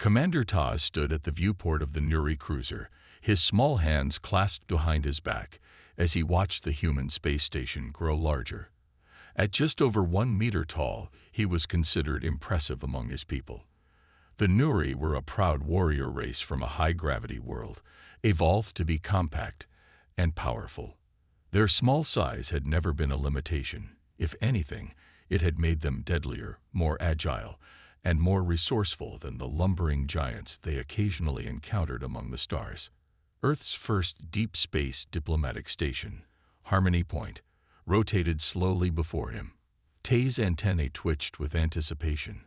Commander Ta stood at the viewport of the Nuri cruiser, his small hands clasped behind his back as he watched the human space station grow larger. At just over 1 meter tall, he was considered impressive among his people. The Nuri were a proud warrior race from a high-gravity world, evolved to be compact and powerful. Their small size had never been a limitation. If anything, it had made them deadlier, more agile, and more resourceful than the lumbering giants they occasionally encountered among the stars. Earth's first deep space diplomatic station, Harmony Point, rotated slowly before him. Tay's antennae twitched with anticipation.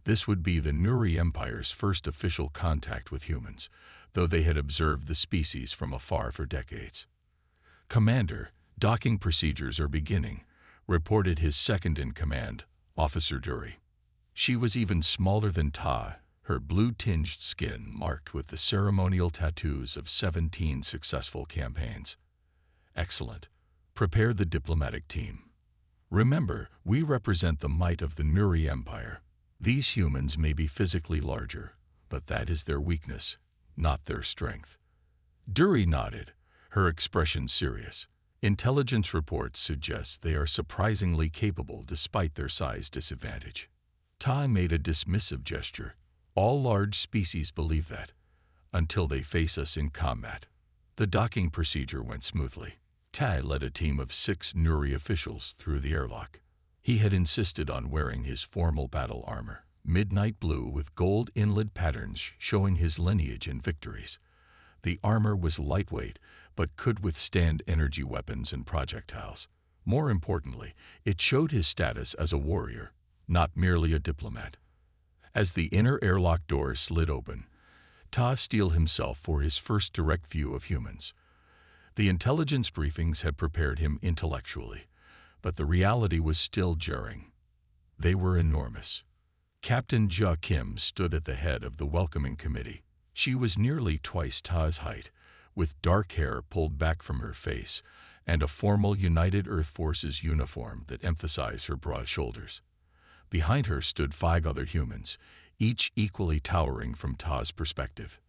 This would be the Nuri Empire's first official contact with humans, though they had observed the species from afar for decades. "Commander, docking procedures are beginning," reported his second-in-command, Officer Duri. She was even smaller than Ta, her blue-tinged skin marked with the ceremonial tattoos of 17 successful campaigns. "Excellent. Prepare the diplomatic team. Remember, we represent the might of the Nuri Empire. These humans may be physically larger, but that is their weakness, not their strength." Duri nodded, her expression serious. "Intelligence reports suggest they are surprisingly capable despite their size disadvantage." Ta made a dismissive gesture. "All large species believe that, until they face us in combat." The docking procedure went smoothly. Ta led a team of 6 Nuri officials through the airlock. He had insisted on wearing his formal battle armor, midnight blue with gold inlaid patterns showing his lineage and victories. The armor was lightweight, but could withstand energy weapons and projectiles. More importantly, it showed his status as a warrior, not merely a diplomat. As the inner airlock door slid open, Ta steeled himself for his first direct view of humans. The intelligence briefings had prepared him intellectually, but the reality was still jarring. They were enormous. Captain Ja Kim stood at the head of the welcoming committee. She was nearly twice Ta's height, with dark hair pulled back from her face and a formal United Earth Forces uniform that emphasized her broad shoulders. Behind her stood 5 other humans, each equally towering from Ta's perspective.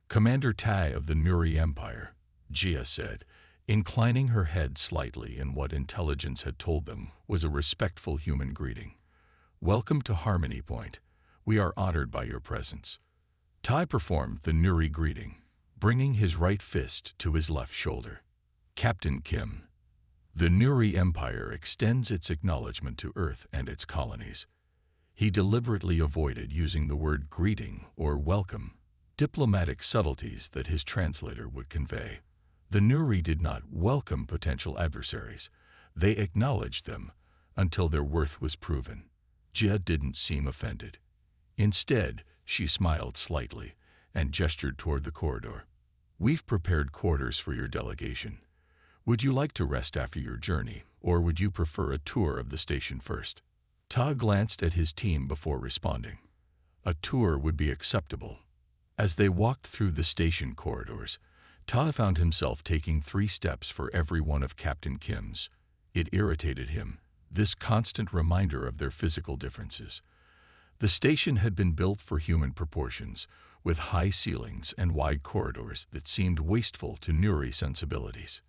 "Commander Tai of the Nuri Empire," Jia said, inclining her head slightly in what intelligence had told them was a respectful human greeting. "Welcome to Harmony Point. We are honored by your presence." Tai performed the Nuri greeting, bringing his right fist to his left shoulder. "Captain Kim, the Nuri Empire extends its acknowledgement to Earth and its colonies." He deliberately avoided using the word greeting or welcome, diplomatic subtleties that his translator would convey. The Nuri did not welcome potential adversaries. They acknowledged them until their worth was proven. Jia didn't seem offended. Instead, she smiled slightly and gestured toward the corridor. "We've prepared quarters for your delegation. Would you like to rest after your journey, or would you prefer a tour of the station first?" Ta glanced at his team before responding. A tour would be acceptable. As they walked through the station corridors, Ta found himself taking 3 steps for every one of Captain Kim's. It irritated him, this constant reminder of their physical differences. The station had been built for human proportions, with high ceilings and wide corridors that seemed wasteful to Nuri sensibilities.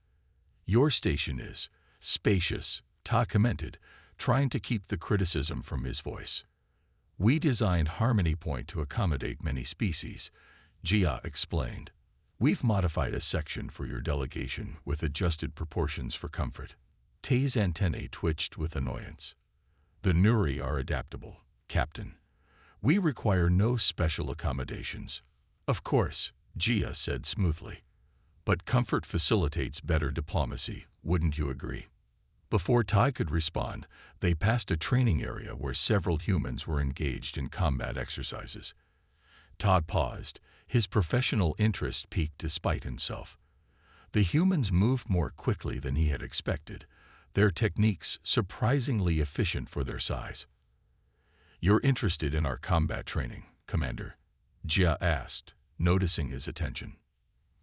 "Your station is spacious," Ta commented, trying to keep the criticism from his voice. "We designed Harmony Point to accommodate many species," Jia explained. "We've modified a section for your delegation with adjusted proportions for comfort." Tay's antennae twitched with annoyance. "The Nuri are adaptable, Captain. We require no special accommodations." "Of course," Jia said smoothly. "But comfort facilitates better diplomacy, wouldn't you agree?" Before Tai could respond, they passed a training area where several humans were engaged in combat exercises. Todd paused, his professional interest piqued despite himself. The humans moved more quickly than he had expected, their techniques surprisingly efficient for their size. "You're interested in our combat training, Commander?" Jia asked, noticing his attention.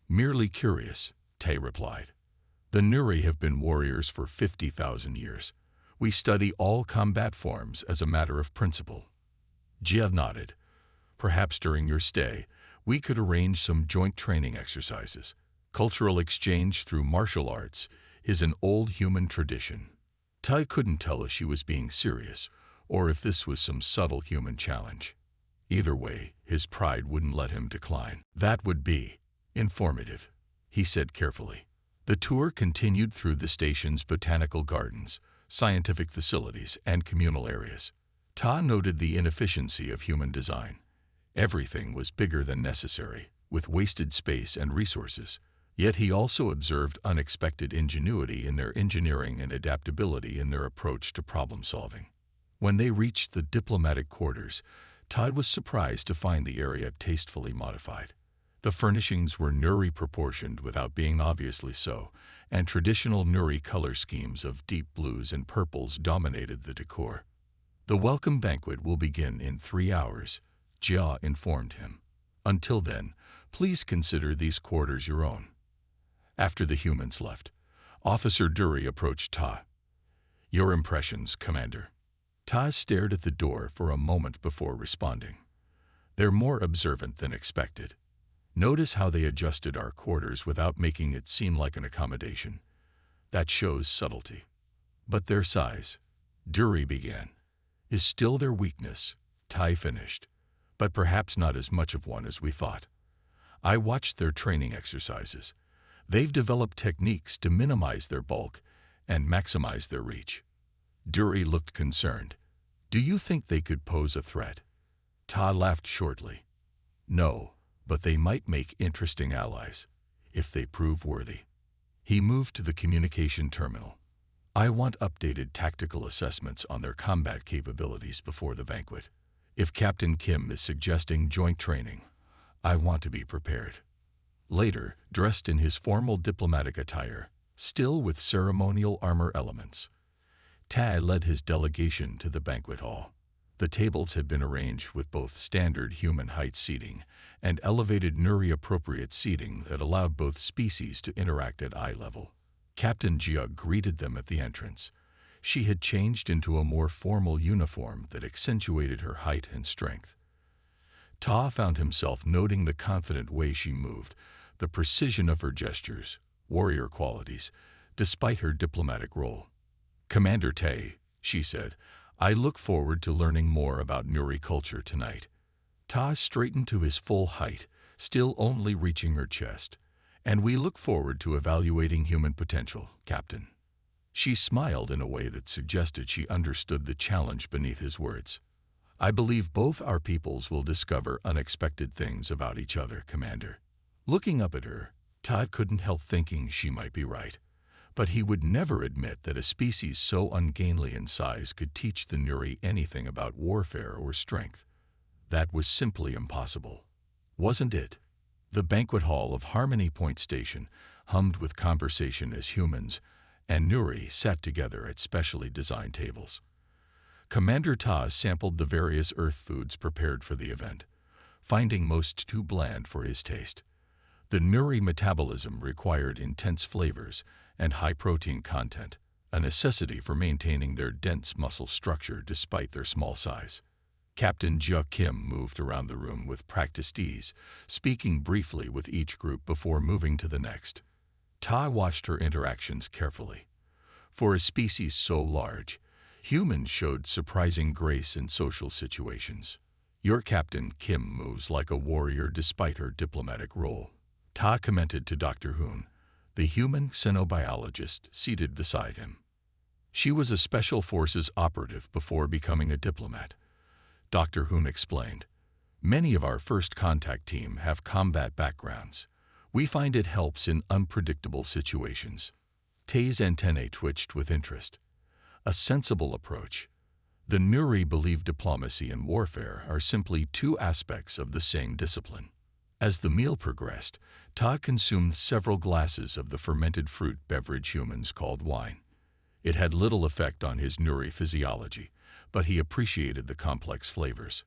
"Merely curious," Tay replied. "The Nuri have been warriors for 50,000 years. We study all combat forms as a matter of principle." Jia nodded. Perhaps during your stay, we could arrange some joint training exercises. Cultural exchange through martial arts is an old human tradition. Tai couldn't tell if she was being serious or if this was some subtle human challenge. Either way, his pride wouldn't let him decline. That would be informative, he said carefully. The tour continued through the station's botanical gardens, scientific facilities, and communal areas. Ta noted the inefficiency of human design. Everything was bigger than necessary, with wasted space and resources. Yet he also observed unexpected ingenuity in their engineering and adaptability in their approach to problem-solving. When they reached the diplomatic quarters, Todd was surprised to find the area tastefully modified. The furnishings were Nuri proportioned without being obviously so, and traditional Nuri color schemes of deep blues and purples dominated the decor. The welcome banquet will begin in 3 hours, Jia informed him. Until then, please consider these quarters your own. After the humans left, Officer Duri approached Ta. Your impressions, Commander. Ta stared at the door for a moment before responding. They're more observant than expected. Notice how they adjusted our quarters without making it seem like an accommodation. That shows subtlety. But their size, Duri began, is still their weakness, Tai finished, but perhaps not as much of one as we thought. I watched their training exercises. They've developed techniques to minimize their bulk and maximize their reach. Duri looked concerned. Do you think they could pose a threat? Ta laughed shortly. No, but they might make interesting allies, if they prove worthy. He moved to the communication terminal. I want updated tactical assessments on their combat capabilities before the banquet. If Captain Kim is suggesting joint training, I want to be prepared. Later, dressed in his formal diplomatic attire, still with ceremonial armor elements, Ta led his delegation to the banquet hall. The tables had been arranged with both standard human height seating and elevated Nuri-appropriate seating that allowed both species to interact at eye level. Captain Jia greeted them at the entrance. She had changed into a more formal uniform that accentuated her height and strength. Ta found himself noting the confident way she moved, the precision of her gestures, warrior qualities, despite her diplomatic role. Commander Tay, she said, I look forward to learning more about Nuri culture tonight. Ta straightened to his full height, still only reaching her chest. And we look forward to evaluating human potential, Captain. She smiled in a way that suggested she understood the challenge beneath his words. I believe both our peoples will discover unexpected things about each other, Commander. Looking up at her, Todd couldn't help thinking she might be right. But he would never admit that a species so ungainly in size could teach the Nuri anything about warfare or strength. That was simply impossible. Wasn't it? The banquet hall of Harmony Point Station hummed with conversation as humans and Nuri sat together at specially designed tables. Commander Ta sampled the various earth foods prepared for the event, finding most too bland for his taste. The Nuri metabolism required intense flavors and high protein content, a necessity for maintaining their dense muscle structure despite their small size. Captain Jia Kim moved around the room with practiced ease, speaking briefly with each group before moving to the next. Ta watched her interactions carefully. For a species so large, humans showed surprising grace in social situations. Your Captain Kim moves like a warrior despite her diplomatic role. Ta commented to Dr. Hoon, the human xenobiologist seated beside him. She was a special forces operative before becoming a diplomat. Dr. Hoon explained, many of our first contact team have combat backgrounds. We find it helps in unpredictable situations. Tay's antennae twitched with interest. A sensible approach. The Nuri believe diplomacy and warfare are simply two aspects of the same discipline. As the meal progressed, Ta consumed several glasses of the fermented fruit beverage humans called wine. It had little effect on his Nuri physiology, but he appreciated the complex flavors.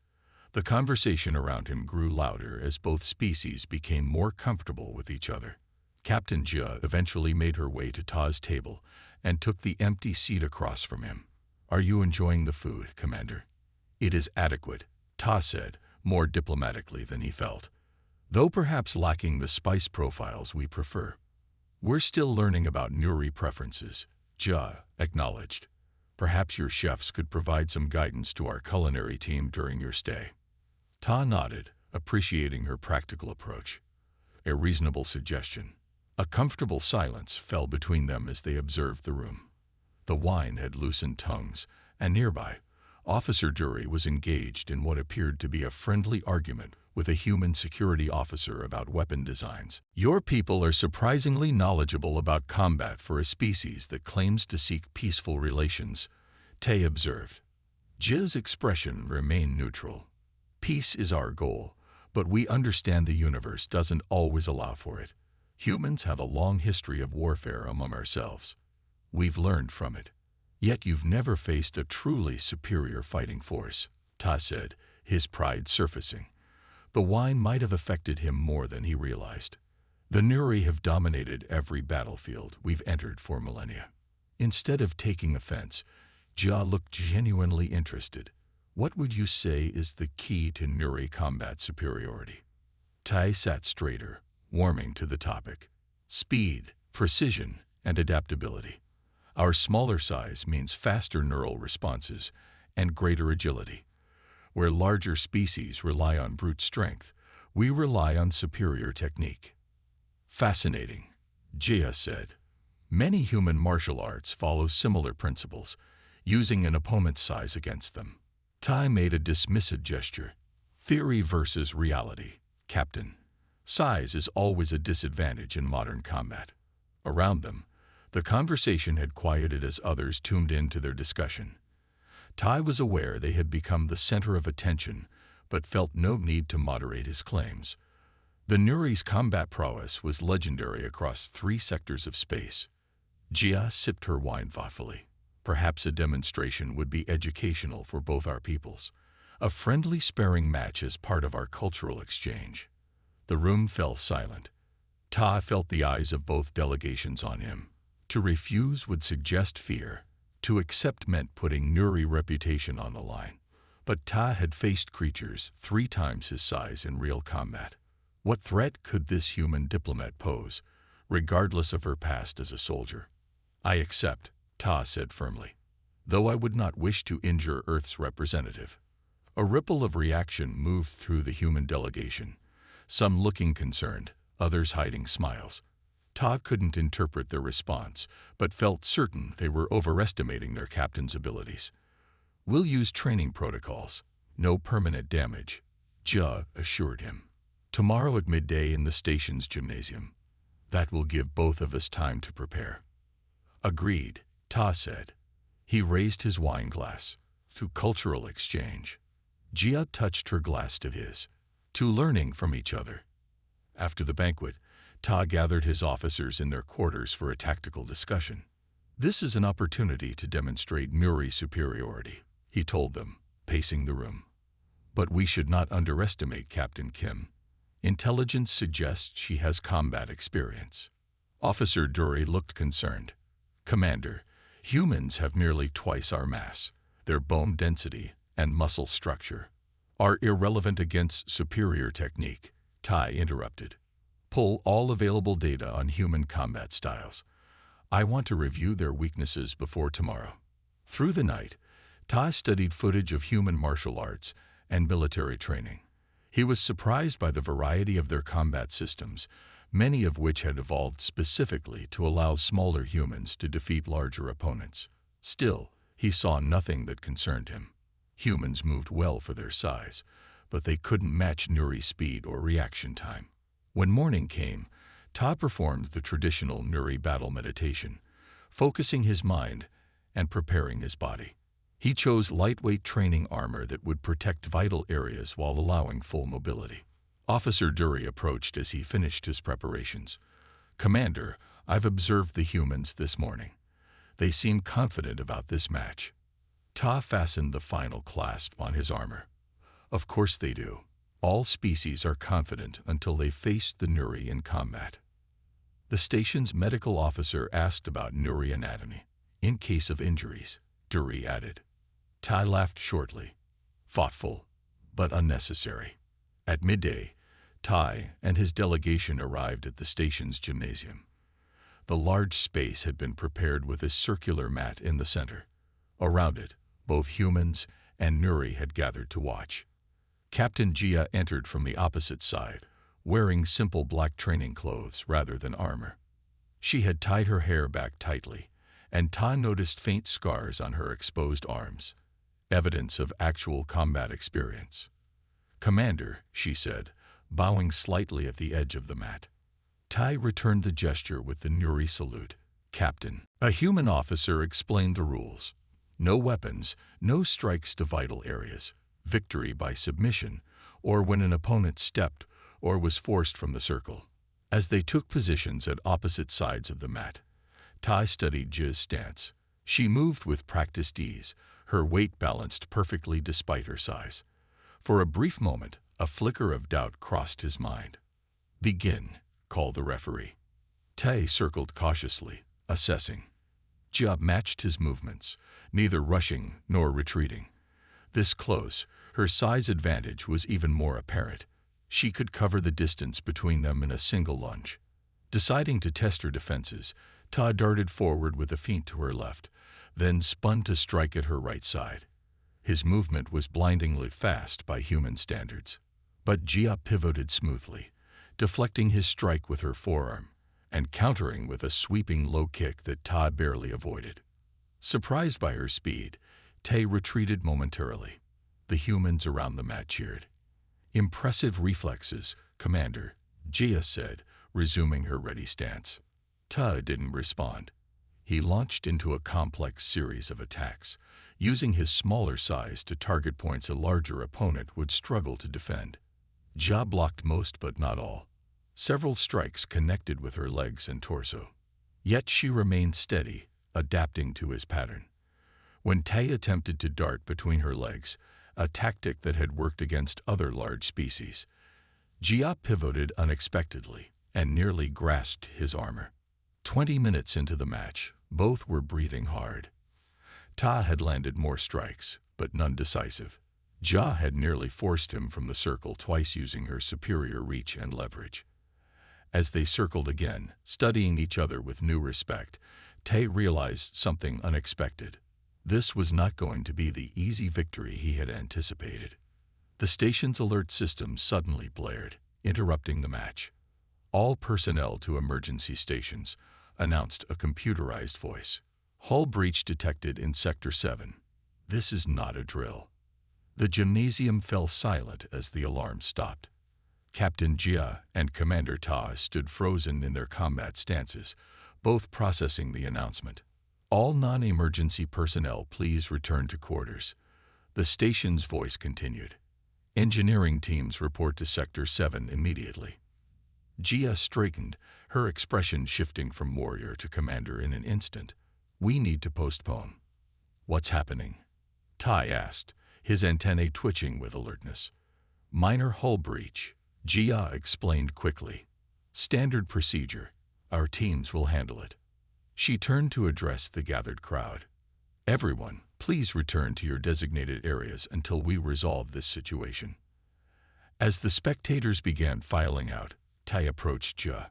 The conversation around him grew louder as both species became more comfortable with each other. Captain Jia eventually made her way to Ta's table and took the empty seat across from him. Are you enjoying the food, Commander? It is adequate, Ta said, more diplomatically than he felt, though perhaps lacking the spice profiles we prefer. We're still learning about Nuri preferences, Ja acknowledged. Perhaps your chefs could provide some guidance to our culinary team during your stay. Ta nodded, appreciating her practical approach. A reasonable suggestion. A comfortable silence fell between them as they observed the room. The wine had loosened tongues, and nearby, Officer Dury was engaged in what appeared to be a friendly argument with a human security officer about weapon designs. Your people are surprisingly knowledgeable about combat for a species that claims to seek peaceful relations, Tay observed. Jiz's expression remained neutral. Peace is our goal, but we understand the universe doesn't always allow for it. Humans have a long history of warfare among ourselves. We've learned from it. Yet you've never faced a truly superior fighting force, Ta said, his pride surfacing. The wine might have affected him more than he realized. The Nuri have dominated every battlefield we've entered for millennia. Instead of taking offense, Ja looked genuinely interested. What would you say is the key to Nuri combat superiority? Tai sat straighter, warming to the topic. Speed, precision, and adaptability. Our smaller size means faster neural responses and greater agility. Where larger species rely on brute strength, we rely on superior technique. Fascinating, Jia said. Many human martial arts follow similar principles, using an opponent's size against them. Tai made a dismissive gesture. Theory versus reality, Captain. Size is always a disadvantage in modern combat. Around them, the conversation had quieted as others tuned in to their discussion. Tai was aware they had become the center of attention, but felt no need to moderate his claims. The Nuri's combat prowess was legendary across 3 sectors of space. Jia sipped her wine thoughtfully. Perhaps a demonstration would be educational for both our peoples. A friendly sparring match as part of our cultural exchange. The room fell silent. Ta felt the eyes of both delegations on him. To refuse would suggest fear. To accept meant putting Nuri reputation on the line. But Ta had faced creatures 3 times his size in real combat. What threat could this human diplomat pose, regardless of her past as a soldier? I accept, Ta said firmly, though I would not wish to injure Earth's representative. A ripple of reaction moved through the human delegation, some looking concerned, others hiding smiles. Ta couldn't interpret their response, but felt certain they were overestimating their captain's abilities. We'll use training protocols. No permanent damage, Jia assured him. Tomorrow at midday in the station's gymnasium. That will give both of us time to prepare. Agreed, Ta said. He raised his wine glass. To cultural exchange. Jia touched her glass to his. To learning from each other. After the banquet, Ta gathered his officers in their quarters for a tactical discussion. This is an opportunity to demonstrate Nuri superiority, he told them, pacing the room. But we should not underestimate Captain Kim. Intelligence suggests she has combat experience. Officer Dury looked concerned. Commander, humans have nearly twice our mass. Their bone density and muscle structure are irrelevant against superior technique, Tai interrupted. Pull all available data on human combat styles. I want to review their weaknesses before tomorrow. Through the night, Tai studied footage of human martial arts and military training. He was surprised by the variety of their combat systems, many of which had evolved specifically to allow smaller humans to defeat larger opponents. Still, he saw nothing that concerned him. Humans moved well for their size, but they couldn't match Nuri's speed or reaction time. When morning came, Ta performed the traditional Nuri battle meditation, focusing his mind and preparing his body. He chose lightweight training armor that would protect vital areas while allowing full mobility. Officer Dury approached as he finished his preparations. Commander, I've observed the humans this morning. They seem confident about this match. Ta fastened the final clasp on his armor. Of course they do. All species are confident until they face the Nuri in combat. The station's medical officer asked about Nuri anatomy. In case of injuries, Dury added. Ta laughed shortly. Thoughtful, but unnecessary. At midday, Tai and his delegation arrived at the station's gymnasium. The large space had been prepared with a circular mat in the center. Around it, both humans and Nuri had gathered to watch. Captain Jia entered from the opposite side, wearing simple black training clothes rather than armor. She had tied her hair back tightly, and Ta noticed faint scars on her exposed arms, evidence of actual combat experience. "Commander," she said, bowing slightly at the edge of the mat. Tai returned the gesture with the Nuri salute. "Captain." A human officer explained the rules. No weapons, no strikes to vital areas, victory by submission, or when an opponent stepped or was forced from the circle. As they took positions at opposite sides of the mat, Tai studied Jia's stance. She moved with practiced ease, her weight balanced perfectly despite her size. For a brief moment, a flicker of doubt crossed his mind. "Begin," called the referee. Tai circled cautiously, assessing. Jia matched his movements, neither rushing nor retreating. This close, her size advantage was even more apparent. She could cover the distance between them in a single lunge. Deciding to test her defenses, Ta darted forward with a feint to her left, then spun to strike at her right side. His movement was blindingly fast by human standards. But Jia pivoted smoothly, deflecting his strike with her forearm, and countering with a sweeping low kick that Ta barely avoided. Surprised by her speed, Tai retreated momentarily. The humans around the mat cheered. "Impressive reflexes, Commander," Jia said, resuming her ready stance. Ta didn't respond. He launched into a complex series of attacks, using his smaller size to target points a larger opponent would struggle to defend. Jia blocked most but not all. Several strikes connected with her legs and torso. Yet she remained steady, adapting to his pattern. When Tai attempted to dart between her legs, a tactic that had worked against other large species, Jia pivoted unexpectedly and nearly grasped his armor. 20 minutes into the match, both were breathing hard. Ta had landed more strikes, but none decisive. Jia had nearly forced him from the circle twice using her superior reach and leverage. As they circled again, studying each other with new respect, Tai realized something unexpected. This was not going to be the easy victory he had anticipated. The station's alert system suddenly blared, interrupting the match. "All personnel to emergency stations," announced a computerized voice. "Hull breach detected in Sector 7. This is not a drill." The gymnasium fell silent as the alarm stopped. Captain Jia and Commander Ta stood frozen in their combat stances, both processing the announcement. "All non-emergency personnel please return to quarters." The station's voice continued. "Engineering teams report to Sector 7 immediately." Jia straightened, her expression shifting from warrior to commander in an instant. "We need to postpone." "What's happening?" Tai asked, his antennae twitching with alertness. "Minor hull breach," Jia explained quickly. "Standard procedure. Our teams will handle it." She turned to address the gathered crowd. "Everyone, please return to your designated areas until we resolve this situation." As the spectators began filing out, Tai approached Jia.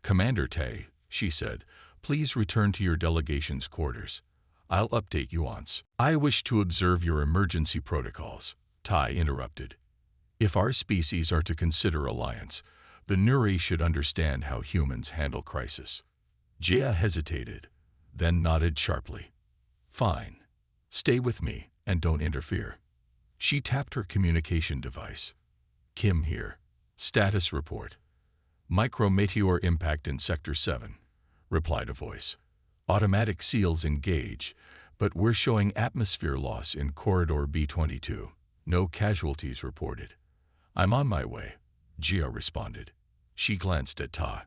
"Commander Tai," she said, "please return to your delegation's quarters. I'll update you once." "I wish to observe your emergency protocols," Tai interrupted. "If our species are to consider alliance, the Nuri should understand how humans handle crisis." Jia hesitated, then nodded sharply. "Fine. Stay with me and don't interfere." She tapped her communication device. "Kim here. Status report." "Micrometeor impact in Sector 7, replied a voice. "Automatic seals engage, but we're showing atmosphere loss in Corridor B22. No casualties reported." "I'm on my way," Jia responded. She glanced at Ta.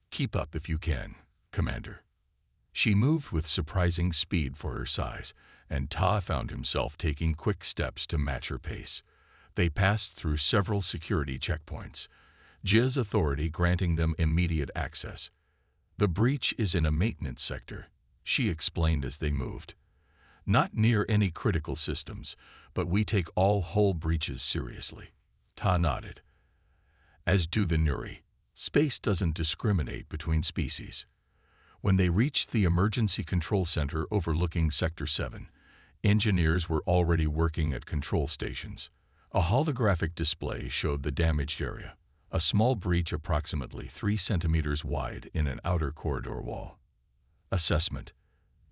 "Keep up if you can, Commander." She moved with surprising speed for her size, and Ta found himself taking quick steps to match her pace. They passed through several security checkpoints, Jia's authority granting them immediate access. "The breach is in a maintenance sector," she explained as they moved. "Not near any critical systems, but we take all hull breaches seriously." Ta nodded. As do the Nuri. Space doesn't discriminate between species. When they reached the emergency control center overlooking Sector 7, engineers were already working at control stations. A holographic display showed the damaged area, a small breach approximately 3 centimeters wide in an outer corridor wall. Assessment.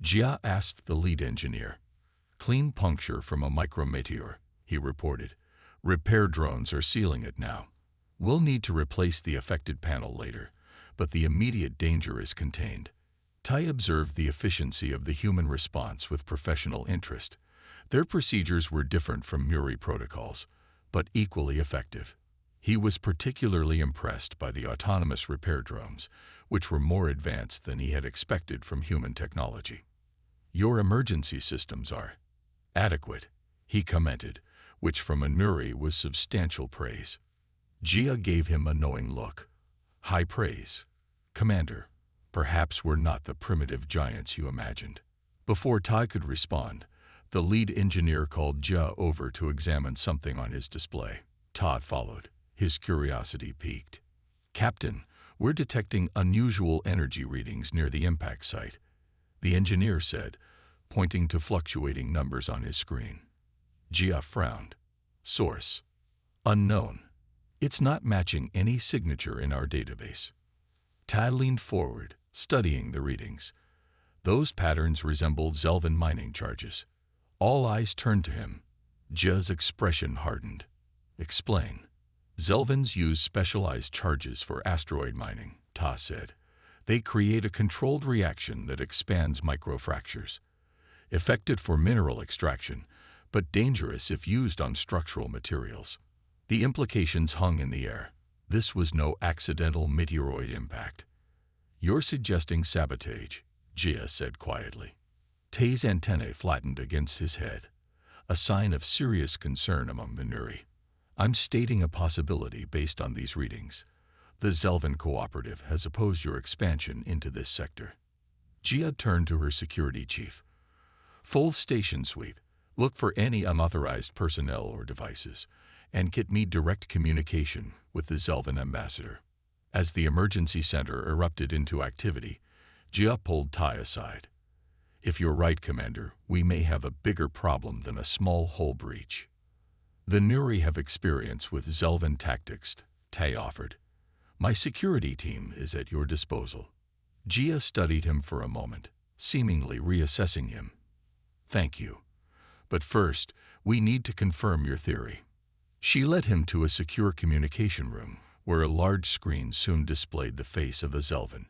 Jia asked the lead engineer. Clean puncture from a micrometeor, he reported. Repair drones are sealing it now. We'll need to replace the affected panel later, but the immediate danger is contained. Tai observed the efficiency of the human response with professional interest. Their procedures were different from Muri protocols, but equally effective. He was particularly impressed by the autonomous repair drones, which were more advanced than he had expected from human technology. Your emergency systems are adequate, he commented, which from a Nuri was substantial praise. Jia gave him a knowing look. High praise. Commander, perhaps we're not the primitive giants you imagined. Before Tai could respond, the lead engineer called Jia over to examine something on his display. Ta followed, his curiosity piqued. Captain, we're detecting unusual energy readings near the impact site, the engineer said, pointing to fluctuating numbers on his screen. Jia frowned. Source. Unknown. It's not matching any signature in our database. Tai leaned forward, studying the readings. Those patterns resembled Zelvan mining charges. All eyes turned to him. Jia's expression hardened. Explain. Zelvans use specialized charges for asteroid mining, Ta said. They create a controlled reaction that expands microfractures. Effective for mineral extraction, but dangerous if used on structural materials. The implications hung in the air. This was no accidental meteoroid impact. You're suggesting sabotage, Jia said quietly. Tai's antennae flattened against his head, a sign of serious concern among the Nuri. I'm stating a possibility based on these readings. The Zelvan Cooperative has opposed your expansion into this sector. Jia turned to her security chief. Full station sweep. Look for any unauthorized personnel or devices, and get me direct communication with the Zelvan ambassador. As the emergency center erupted into activity, Jia pulled Tai aside. If you're right, Commander, we may have a bigger problem than a small hull breach. The Nuri have experience with Zelvan tactics, Tai offered. My security team is at your disposal. Jia studied him for a moment, seemingly reassessing him. Thank you. But first, we need to confirm your theory. She led him to a secure communication room, where a large screen soon displayed the face of a Zelvan,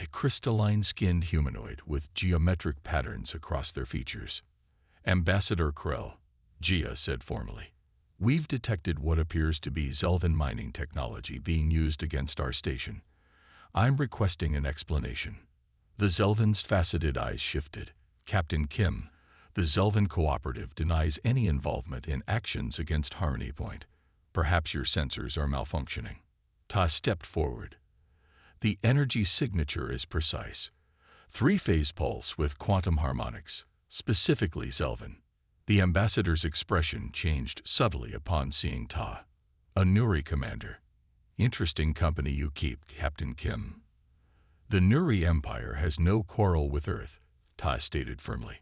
a crystalline-skinned humanoid with geometric patterns across their features. Ambassador Krell, Jia said formally, we've detected what appears to be Zelvan mining technology being used against our station. I'm requesting an explanation. The Zelvan's faceted eyes shifted. Captain Kim, the Zelvan Cooperative denies any involvement in actions against Harmony Point. Perhaps your sensors are malfunctioning. Ta stepped forward. The energy signature is precise. 3-phase pulse with quantum harmonics, specifically Zelvan. The ambassador's expression changed subtly upon seeing Ta. A Nuri commander. Interesting company you keep, Captain Kim. The Nuri Empire has no quarrel with Earth, Ta stated firmly.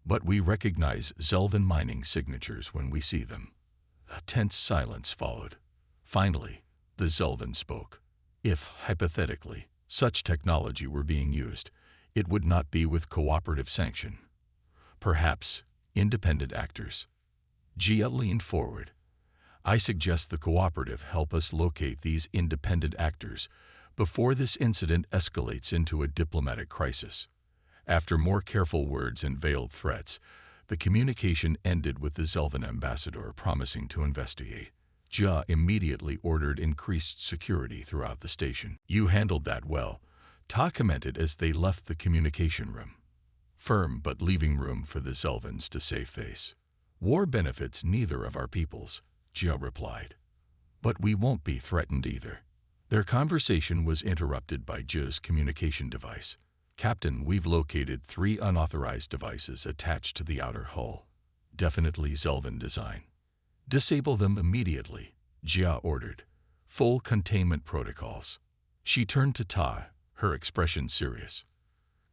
But we recognize Zelvan mining signatures when we see them. A tense silence followed. Finally, the Zelvan spoke. If, hypothetically, such technology were being used, it would not be with cooperative sanction. Perhaps independent actors. Jia leaned forward. I suggest the cooperative help us locate these independent actors before this incident escalates into a diplomatic crisis. After more careful words and veiled threats, the communication ended with the Zelvan ambassador promising to investigate. Jia immediately ordered increased security throughout the station. You handled that well, Ta commented as they left the communication room. Firm but leaving room for the Zelvans to save face. War benefits neither of our peoples, Jia replied. But we won't be threatened either. Their conversation was interrupted by Jia's communication device. Captain, we've located 3 unauthorized devices attached to the outer hull. Definitely Zelvan design. Disable them immediately, Jia ordered. Full containment protocols. She turned to Ta, her expression serious.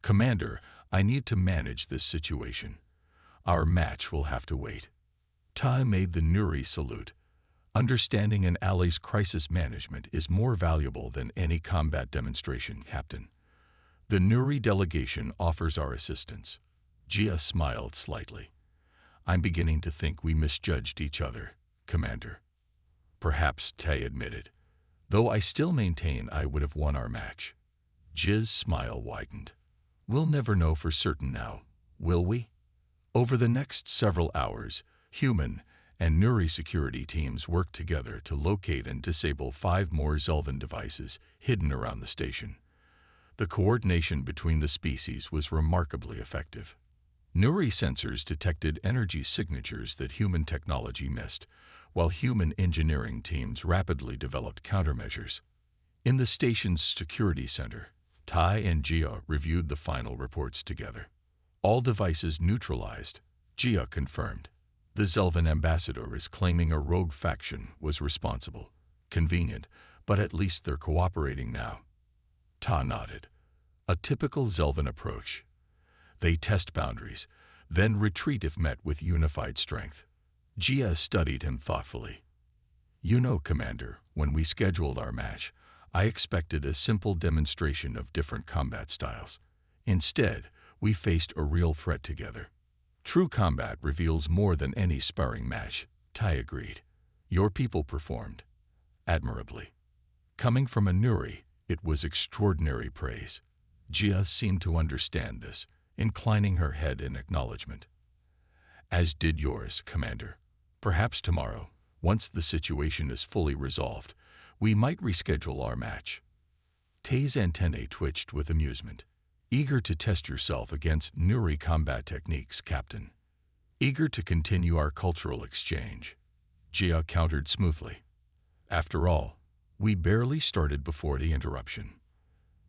Commander, I need to manage this situation. Our match will have to wait. Ta made the Nuri salute. Understanding an ally's crisis management is more valuable than any combat demonstration, Captain. The Nuri delegation offers our assistance. Jia smiled slightly. I'm beginning to think we misjudged each other, Commander. Perhaps, Tay admitted, though I still maintain I would have won our match. Jia's smile widened. We'll never know for certain now, will we? Over the next several hours, human and Nuri security teams worked together to locate and disable 5 more Zelvan devices hidden around the station. The coordination between the species was remarkably effective. Nuri sensors detected energy signatures that human technology missed, while human engineering teams rapidly developed countermeasures. In the station's security center, Tai and Jia reviewed the final reports together. All devices neutralized, Jia confirmed. The Zelvan ambassador is claiming a rogue faction was responsible. Convenient, but at least they're cooperating now. Ta nodded. A typical Zelvan approach. They test boundaries, then retreat if met with unified strength. Jia studied him thoughtfully. You know, Commander, when we scheduled our match, I expected a simple demonstration of different combat styles. Instead, we faced a real threat together. True combat reveals more than any sparring match, Tai agreed. Your people performed admirably. Coming from a Nuri, it was extraordinary praise. Jia seemed to understand this, inclining her head in acknowledgement. As did yours, Commander. Perhaps tomorrow, once the situation is fully resolved, we might reschedule our match. Tay's antennae twitched with amusement. Eager to test yourself against Nuri combat techniques, Captain. Eager to continue our cultural exchange. Jia countered smoothly. After all, we barely started before the interruption.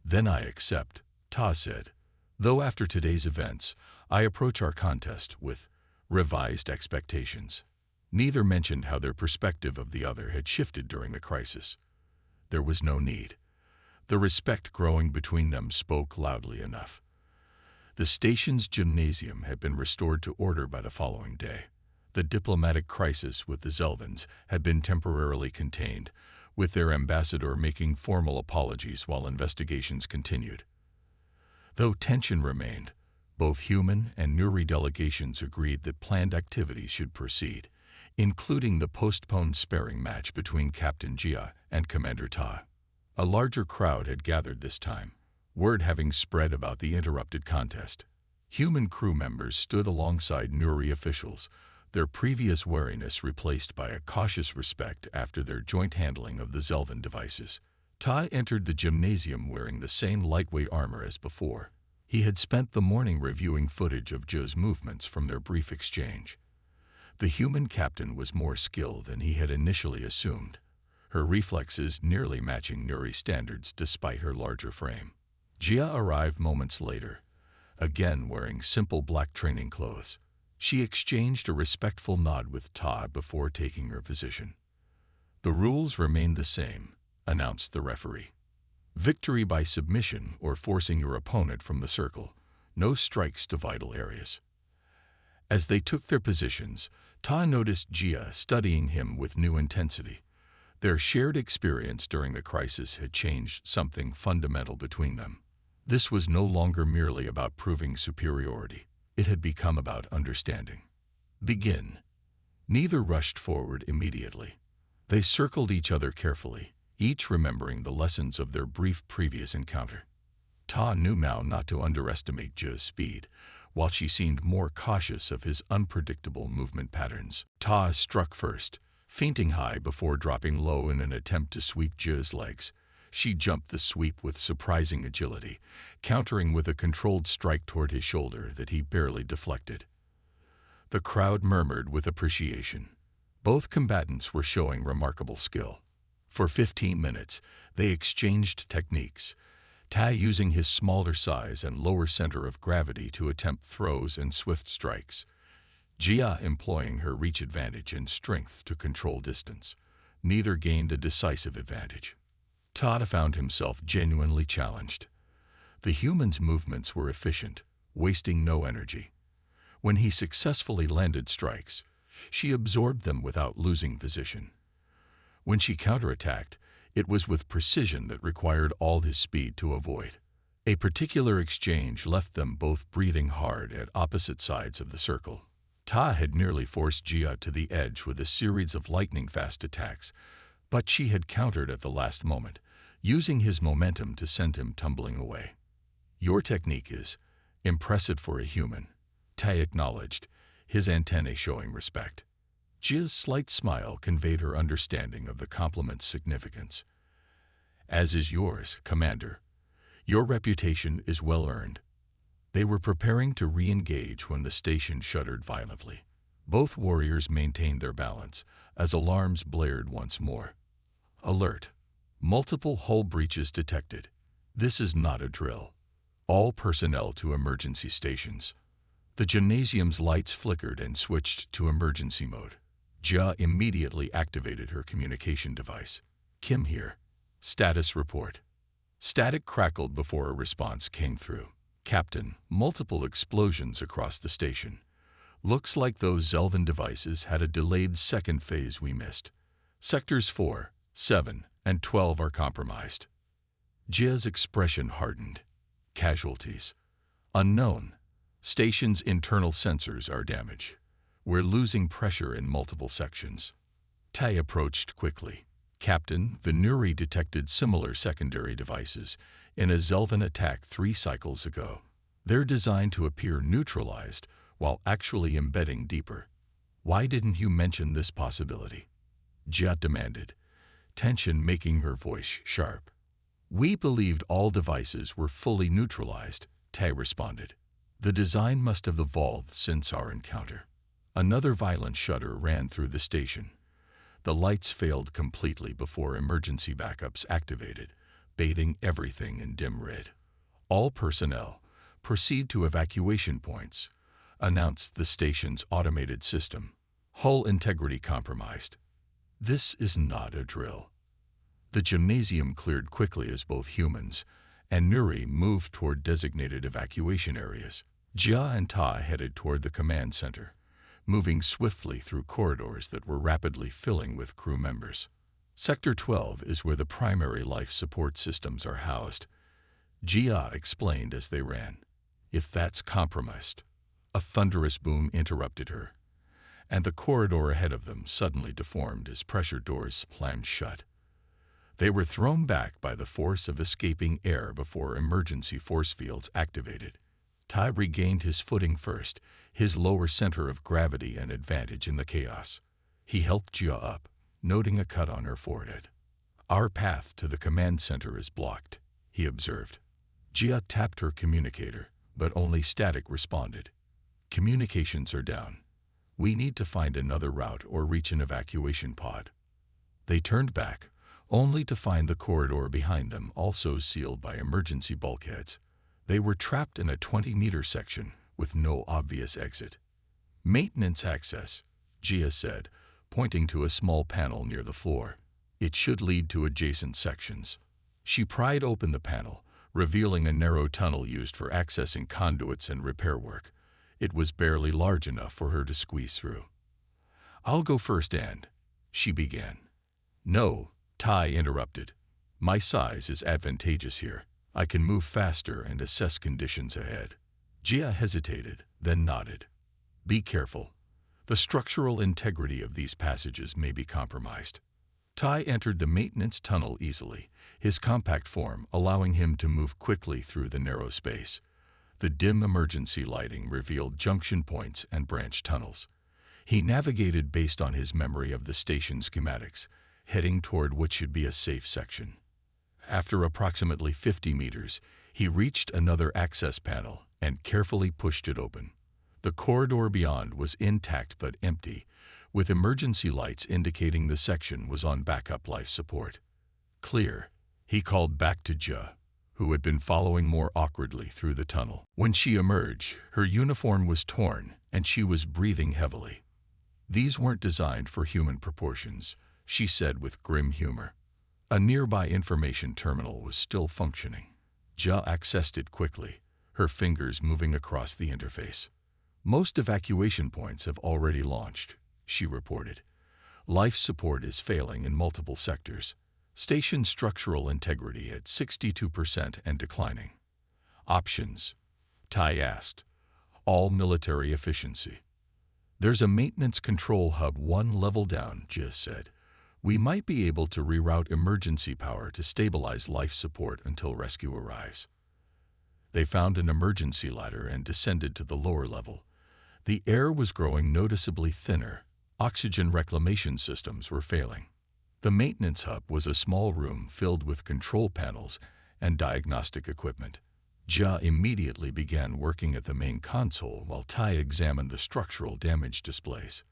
Then I accept, Ta said, though after today's events, I approach our contest with revised expectations. Neither mentioned how their perspective of the other had shifted during the crisis. There was no need. The respect growing between them spoke loudly enough. The station's gymnasium had been restored to order by the following day. The diplomatic crisis with the Zelvans had been temporarily contained, with their ambassador making formal apologies while investigations continued. Though tension remained, both human and Nuri delegations agreed that planned activities should proceed, including the postponed sparring match between Captain Jia and Commander Ta. A larger crowd had gathered this time, word having spread about the interrupted contest. Human crew members stood alongside Nuri officials, their previous wariness replaced by a cautious respect after their joint handling of the Zelvan devices. Ta entered the gymnasium wearing the same lightweight armor as before. He had spent the morning reviewing footage of Jia's movements from their brief exchange. The human captain was more skilled than he had initially assumed, her reflexes nearly matching Nuri's standards despite her larger frame. Jia arrived moments later, again wearing simple black training clothes. She exchanged a respectful nod with Ta before taking her position. The rules remain the same, announced the referee. Victory by submission or forcing your opponent from the circle. No strikes to vital areas. As they took their positions, Ta noticed Jia studying him with new intensity. Their shared experience during the crisis had changed something fundamental between them. This was no longer merely about proving superiority. It had become about understanding. Begin. Neither rushed forward immediately. They circled each other carefully, each remembering the lessons of their brief previous encounter. Ta knew now not to underestimate Jia's speed, while she seemed more cautious of his unpredictable movement patterns. Ta struck first, feinting high before dropping low in an attempt to sweep Jia's legs. She jumped the sweep with surprising agility, countering with a controlled strike toward his shoulder that he barely deflected. The crowd murmured with appreciation. Both combatants were showing remarkable skill. For 15 minutes, they exchanged techniques, Ta using his smaller size and lower center of gravity to attempt throws and swift strikes, Jia employing her reach advantage and strength to control distance. neither gained a decisive advantage. Todd found himself genuinely challenged. The human's movements were efficient, wasting no energy. When he successfully landed strikes, she absorbed them without losing position. When she counterattacked, it was with precision that required all his speed to avoid. A particular exchange left them both breathing hard at opposite sides of the circle. Ta had nearly forced Jia to the edge with a series of lightning-fast attacks, but she had countered at the last moment, using his momentum to send him tumbling away. "Your technique is impressive for a human," Ta acknowledged, his antennae showing respect. Jia's slight smile conveyed her understanding of the compliment's significance. "As is yours, Commander. Your reputation is well earned." They were preparing to re-engage when the station shuddered violently. Both warriors maintained their balance as alarms blared once more. "Alert! Multiple hull breaches detected. This is not a drill. All personnel to emergency stations." The gymnasium's lights flickered and switched to emergency mode. Jia immediately activated her communication device. "Kim here. Status report." Static crackled before a response came through. "Captain, multiple explosions across the station. Looks like those Zelvan devices had a delayed second phase we missed. Sectors 4, 7, and 12 are compromised." Jia's expression hardened. "Casualties? Unknown. Station's internal sensors are damaged. We're losing pressure in multiple sections." Tai approached quickly. "Captain, the Nuri detected similar secondary devices in a Zelvan attack 3 cycles ago. They're designed to appear neutralized while actually embedding deeper. Why didn't you mention this possibility?" Jia demanded, tension making her voice sharp. "We believed all devices were fully neutralized," Tai responded. "The design must have evolved since our encounter." Another violent shudder ran through the station. The lights failed completely before emergency backups activated, bathing everything in dim red. "All personnel, proceed to evacuation points," announced the station's automated system. "Hull integrity compromised." "This is not a drill." The gymnasium cleared quickly as both humans and Nuri moved toward designated evacuation areas. Jia and Ta headed toward the command center, moving swiftly through corridors that were rapidly filling with crew members. "Sector 12 is where the primary life support systems are housed," Jia explained as they ran. "If that's compromised..." A thunderous boom interrupted her, and the corridor ahead of them suddenly deformed as pressure doors slammed shut. They were thrown back by the force of escaping air before emergency force fields activated. Tai regained his footing first, his lower center of gravity an advantage in the chaos. He helped Jia up, noting a cut on her forehead. "Our path to the command center is blocked," he observed. Jia tapped her communicator, but only static responded. "Communications are down. We need to find another route or reach an evacuation pod." They turned back, only to find the corridor behind them also sealed by emergency bulkheads. They were trapped in a 20-meter section with no obvious exit. "Maintenance access," Jia said, pointing to a small panel near the floor. "It should lead to adjacent sections." She pried open the panel, revealing a narrow tunnel used for accessing conduits and repair work. It was barely large enough for her to squeeze through. "I'll go first she began. "No," Tai interrupted. "My size is advantageous here. I can move faster and assess conditions ahead." Jia hesitated, then nodded. "Be careful. The structural integrity of these passages may be compromised." Tai entered the maintenance tunnel easily, his compact form allowing him to move quickly through the narrow space. The dim emergency lighting revealed junction points and branch tunnels. He navigated based on his memory of the station schematics, heading toward what should be a safe section. After approximately 50 meters, he reached another access panel and carefully pushed it open. The corridor beyond was intact but empty, with emergency lights indicating the section was on backup life support. "Clear," he called back to Jia, who had been following more awkwardly through the tunnel. When she emerged, her uniform was torn and she was breathing heavily. These weren't designed for human proportions. she said with grim humor. A nearby information terminal was still functioning. Jia accessed it quickly, her fingers moving across the interface. Most evacuation points have already launched, she reported. Life support is failing in multiple sectors. Station structural integrity at 62% and declining. Options? Tai asked. All military efficiency. There's a maintenance control hub one level down, Jia said. We might be able to reroute emergency power to stabilize life support until rescue arrives. They found an emergency ladder and descended to the lower level. The air was growing noticeably thinner. Oxygen reclamation systems were failing. The maintenance hub was a small room filled with control panels and diagnostic equipment. Jia immediately began working at the main console while Tai examined the structural damage displays.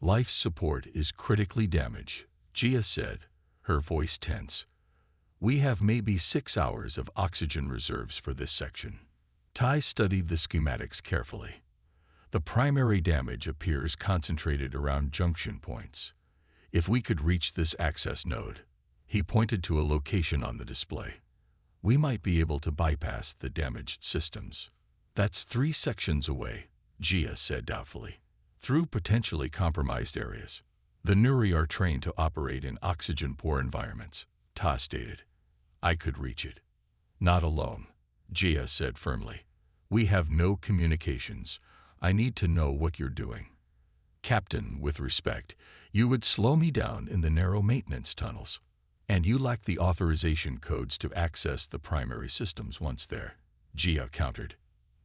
Life support is critically damaged, Jia said, her voice tense. We have maybe 6 hours of oxygen reserves for this section. Tai studied the schematics carefully. The primary damage appears concentrated around junction points. If we could reach this access node, he pointed to a location on the display, we might be able to bypass the damaged systems. That's 3 sections away, Jia said doubtfully. Through potentially compromised areas. The Nuri are trained to operate in oxygen-poor environments, Ta stated. I could reach it. Not alone, Jia said firmly. We have no communications. I need to know what you're doing. Captain, with respect, you would slow me down in the narrow maintenance tunnels. And you lack the authorization codes to access the primary systems once there, Jia countered.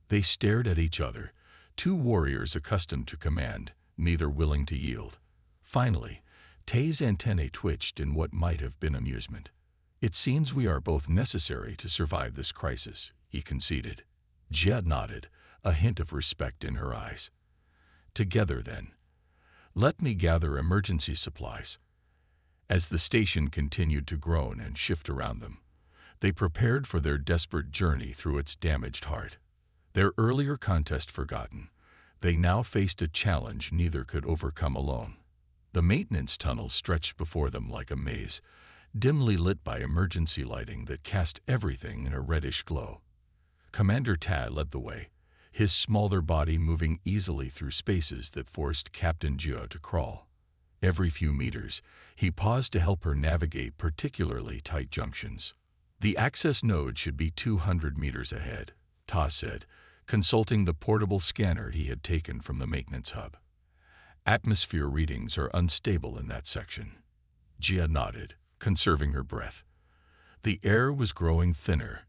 They stared at each other, 2 warriors accustomed to command, neither willing to yield. Finally, Tai's antennae twitched in what might have been amusement. It seems we are both necessary to survive this crisis, he conceded. Jia nodded, a hint of respect in her eyes. Together, then. Let me gather emergency supplies. As the station continued to groan and shift around them, they prepared for their desperate journey through its damaged heart. Their earlier contest forgotten, they now faced a challenge neither could overcome alone. The maintenance tunnel stretched before them like a maze, dimly lit by emergency lighting that cast everything in a reddish glow. Commander Ta led the way, his smaller body moving easily through spaces that forced Captain Jia to crawl. Every few meters, he paused to help her navigate particularly tight junctions. The access node should be 200 meters ahead, Ta said, consulting the portable scanner he had taken from the maintenance hub. Atmosphere readings are unstable in that section. Jia nodded, conserving her breath. The air was growing thinner,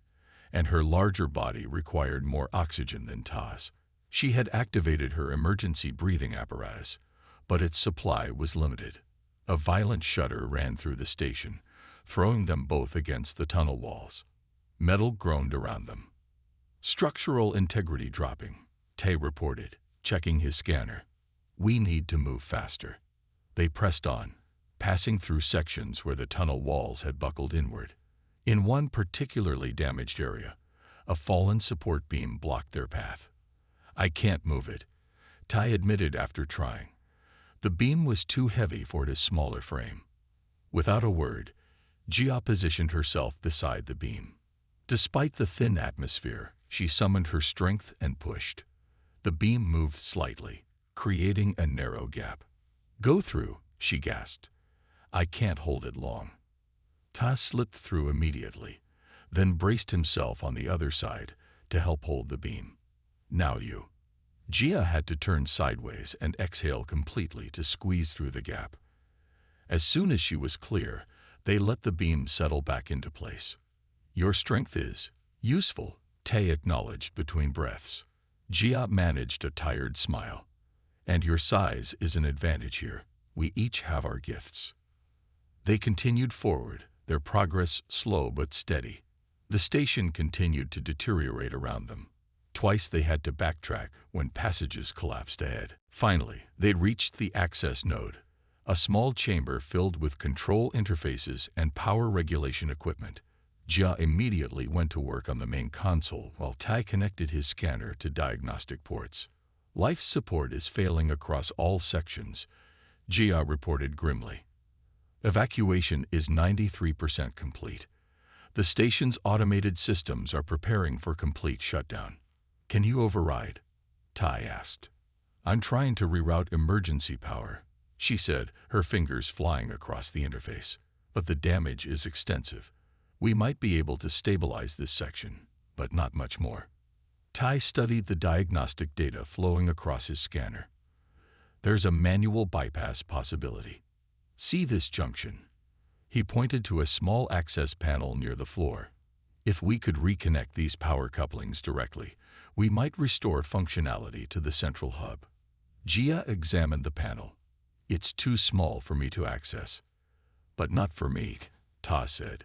and her larger body required more oxygen than Ta's. She had activated her emergency breathing apparatus, but its supply was limited. A violent shudder ran through the station, throwing them both against the tunnel walls. Metal groaned around them. Structural integrity dropping, Tay reported, checking his scanner. We need to move faster. They pressed on, passing through sections where the tunnel walls had buckled inward. In one particularly damaged area, a fallen support beam blocked their path. I can't move it, Tai admitted after trying. The beam was too heavy for his smaller frame. Without a word, Jia positioned herself beside the beam. Despite the thin atmosphere, she summoned her strength and pushed. The beam moved slightly, creating a narrow gap. Go through, she gasped. I can't hold it long. Ta slipped through immediately, then braced himself on the other side to help hold the beam. Now you. Jia had to turn sideways and exhale completely to squeeze through the gap. As soon as she was clear, they let the beam settle back into place. Your strength is useful, Tay acknowledged between breaths. Jia managed a tired smile. And your size is an advantage here. We each have our gifts. They continued forward, their progress slow but steady. The station continued to deteriorate around them. Twice they had to backtrack when passages collapsed ahead. Finally, they reached the access node, a small chamber filled with control interfaces and power regulation equipment. Jia immediately went to work on the main console while Tai connected his scanner to diagnostic ports. Life support is failing across all sections, Jia reported grimly. Evacuation is 93% complete. The station's automated systems are preparing for complete shutdown. Can you override? Ty asked. I'm trying to reroute emergency power, she said, her fingers flying across the interface. But the damage is extensive. We might be able to stabilize this section, but not much more. Ty studied the diagnostic data flowing across his scanner. There's a manual bypass possibility. See this junction? He pointed to a small access panel near the floor. If we could reconnect these power couplings directly, we might restore functionality to the central hub. Gia examined the panel. It's too small for me to access. But not for me, Ta said.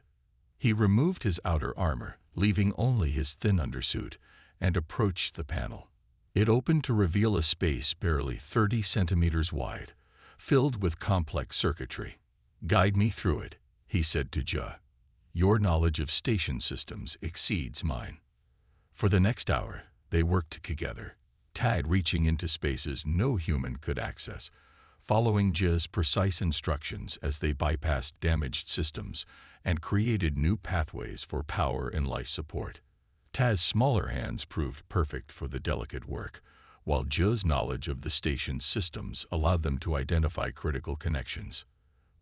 He removed his outer armor, leaving only his thin undersuit, and approached the panel. It opened to reveal a space barely 30 centimeters wide, filled with complex circuitry. Guide me through it, he said to Jia. Your knowledge of station systems exceeds mine. For the next hour, they worked together, Tad reaching into spaces no human could access, following Jia's precise instructions as they bypassed damaged systems and created new pathways for power and life support. Taz's smaller hands proved perfect for the delicate work, while Jia's knowledge of the station's systems allowed them to identify critical connections.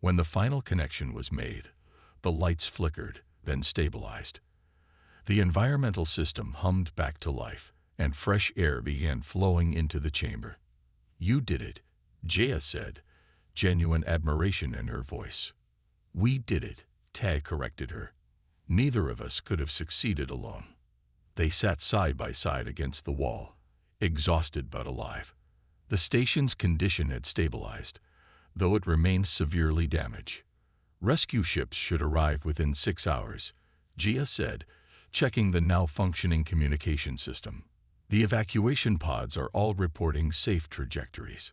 When the final connection was made, the lights flickered, then stabilized. The environmental system hummed back to life, and fresh air began flowing into the chamber. You did it, Jia said, genuine admiration in her voice. We did it, Tag corrected her. Neither of us could have succeeded alone. They sat side by side against the wall, exhausted but alive. The station's condition had stabilized, though it remained severely damaged. Rescue ships should arrive within 6 hours, Jia said, checking the now functioning communication system. The evacuation pods are all reporting safe trajectories.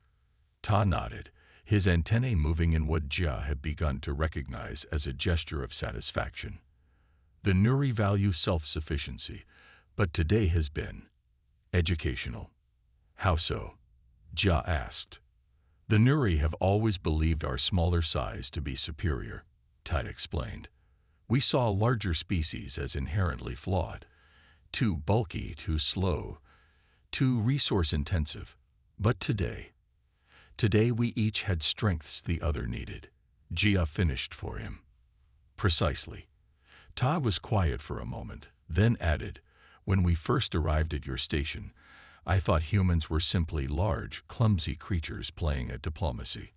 Ta nodded, his antennae moving in what Jia had begun to recognize as a gesture of satisfaction. The Nuri value self-sufficiency, but today has been educational. How so? Jia asked. The Nuri have always believed our smaller size to be superior, Tide explained. We saw larger species as inherently flawed, too bulky, too slow, too resource-intensive. But today we each had strengths the other needed. Jia finished for him. Precisely. Ta was quiet for a moment, then added, when we first arrived at your station, I thought humans were simply large, clumsy creatures playing at diplomacy.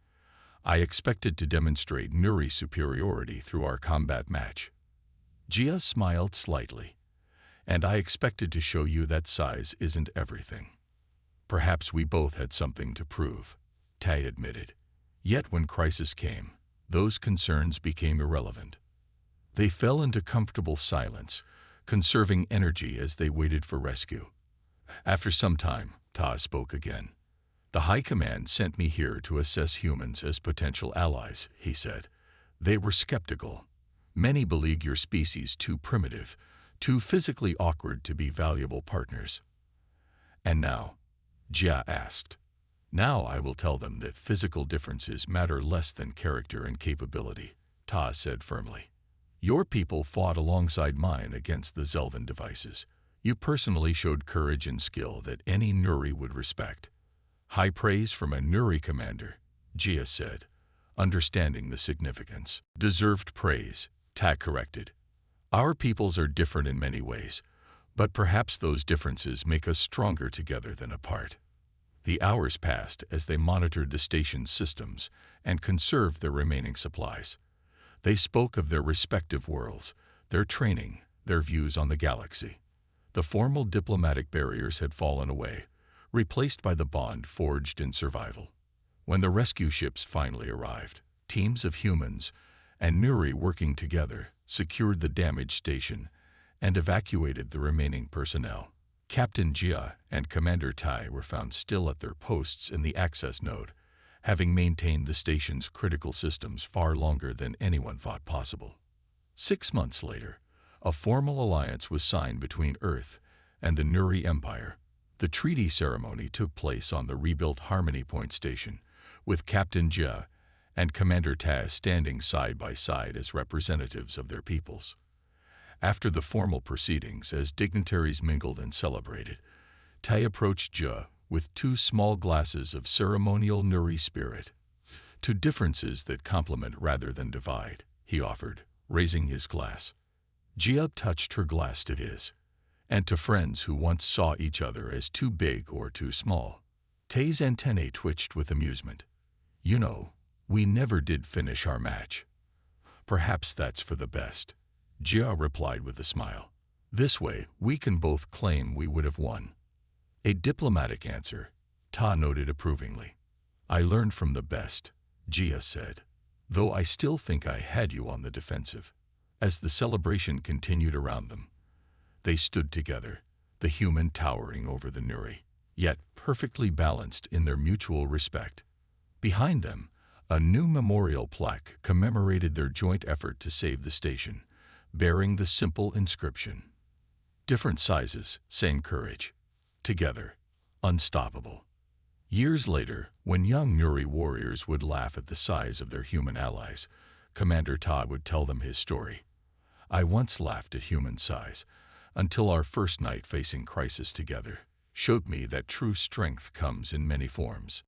I expected to demonstrate Nuri superiority through our combat match. Jia smiled slightly. And I expected to show you that size isn't everything. Perhaps we both had something to prove, Tai admitted. Yet when crisis came, those concerns became irrelevant. They fell into comfortable silence, conserving energy as they waited for rescue. After some time, Ta spoke again. The High Command sent me here to assess humans as potential allies, he said. They were skeptical. Many believed your species too primitive, too physically awkward to be valuable partners. And now? Jia asked. Now I will tell them that physical differences matter less than character and capability, Ta said firmly. Your people fought alongside mine against the Zelvan devices. You personally showed courage and skill that any Nuri would respect. High praise from a Nuri commander, Jia said, understanding the significance. Deserved praise, Ta corrected. Our peoples are different in many ways, but perhaps those differences make us stronger together than apart. The hours passed as they monitored the station's systems and conserved their remaining supplies. They spoke of their respective worlds, their training, their views on the galaxy. The formal diplomatic barriers had fallen away, replaced by the bond forged in survival. When the rescue ships finally arrived, teams of humans and Nuri working together secured the damaged station and evacuated the remaining personnel. Captain Jia and Commander Tai were found still at their posts in the access node, having maintained the station's critical systems far longer than anyone thought possible. 6 months later, a formal alliance was signed between Earth and the Nuri Empire. The treaty ceremony took place on the rebuilt Harmony Point station, with Captain Jia and Commander Taz standing side by side as representatives of their peoples. After the formal proceedings, as dignitaries mingled and celebrated, Tai approached Jia with 2 small glasses of ceremonial Nuri spirit. "To differences that complement rather than divide," he offered, raising his glass. Jia touched her glass to his. "And to friends who once saw each other as too big or too small." Tai's antennae twitched with amusement. "You know, we never did finish our match." "Perhaps that's for the best," Jia replied with a smile. "This way, we can both claim we would have won." "A diplomatic answer," Ta noted approvingly. "I learned from the best," Jia said, "though I still think I had you on the defensive." As the celebration continued around them, they stood together, the human towering over the Nuri, yet perfectly balanced in their mutual respect. Behind them, a new memorial plaque commemorated their joint effort to save the station, bearing the simple inscription, "Different sizes, same courage. Together, unstoppable." Years later, when young Nuri warriors would laugh at the size of their human allies, Commander Ta would tell them his story. "I once laughed at human size, until our first night facing crisis together showed me that true strength comes in many forms."